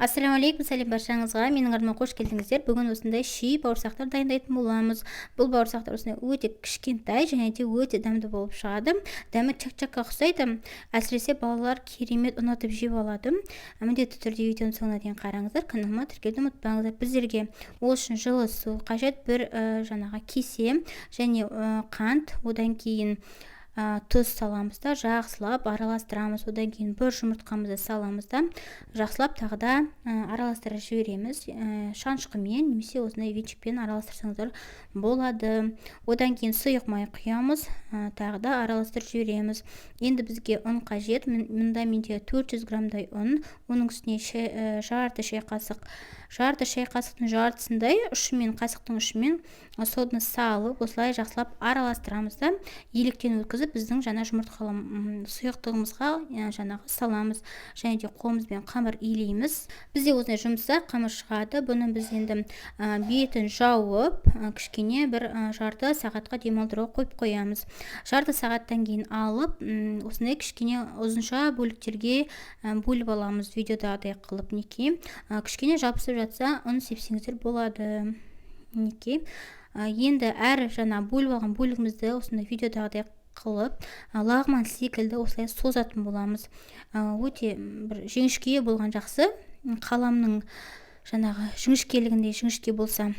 Ассалаумағалейкум, сәлем баршаңызға. Менің арныма қош келдіңіздер. Бүгін осындай ши бауырсақтар дайындайтын боламыз. Бұл бауырсақтар осындай өте кішкентай және де өте дәмді болып шығады. Дәмі чак-чакқа ұқсайды. Әсіресе балалар керемет ұнатып жеп алады. Міндетті түрде видеоның соңына дейін қараңыздар. Каналыма тіркелуді ұмытпаңыздар. Біздерге ол үшін жылы су қажет, бір кесе және қант, одан кейін тұз саламыз да, жақсылап араластырамыз. Одан кейін бір жұмыртқамызды саламыз да, жақсылап тағы да араластырып жібереміз. Шаншқымен немесе осындай венчикпен араластырсаңыздар болады. Одан кейін сұйық май құямыз, тағы да араластырып жібереміз. Енді бізге ұн қажет. Мұнда менде 400 граммдай ұн, оның үстіне жарты шай қасықтың жартысындай қасықтың ұшымен соданы салып, осылай жақсылап араластырамыз да, електен өткізіп біздің жаңа жұмыртқалы сұйықтығымызға саламыз, және де қолымызбен қамыр илейміз. Бізде осындай жұмсақ қамыр шығады. Бұны біз енді бетін жауып, кішкене бір жарты сағатқа демалдыруға қойып қоямыз. Жарты сағаттан кейін алып, осындай кішкене ұзынша бөліктерге бөліп аламыз. Видеодағыдай қылып, кішкене жабысып жатса, ұн сепсеңіздер болады. Енді әр бөліп алған бөлігімізді осындай видеодағыдай қылып, лағман секілді осылай созатын боламыз. Өте бір жіңішке болған жақсы. Қаламның жіңішкелігіндей жіңішке болса,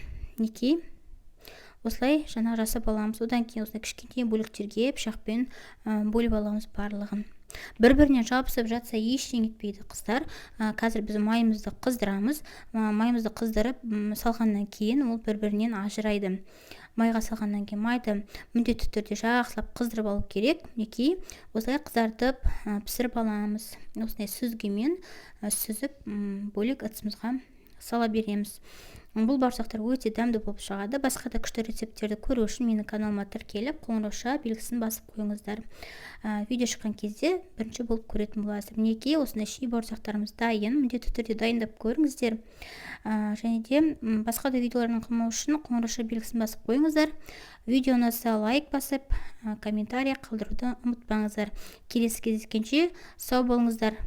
осылай жасап аламыз. Одан кейін осындай кішкене бөліктерге пышақпен бөліп аламыз барлығын. Бір-біріне жабысып жатса ештеңе етпейді қыздар. Қазір біз майымызды қыздырамыз. Майымызды қыздырып салғаннан кейін ол бір-бірінен ажырайды. Майға салғаннан кейін майды міндетті түрде жақсылап қыздырып алу керек. Осылай қызартып пісіріп аламыз. Осындай сүзгімен сүзіп бөлек ыдысымызға сала береміз. Бұл бауырсақтар өте дәмді болып шығады. Басқа да күшті рецепттерді көру үшін менің каналыма тіркеліп, қоңырауша белгісін басып қойыңыздар. Видео шыққан кезде бірінші болып көретін боласыздар. Осындай ши бауырсақтарымыз дайын. Міндетті түрде дайындап көріңіздер. Және де басқа да видеолардың қылмау үшін қоңырауша белгісін басып қойыңыздар. Видеоны лайк басып, комментарий қалдыруды ұмытпаңыздар. Келесі кездескенше сау болыңыздар.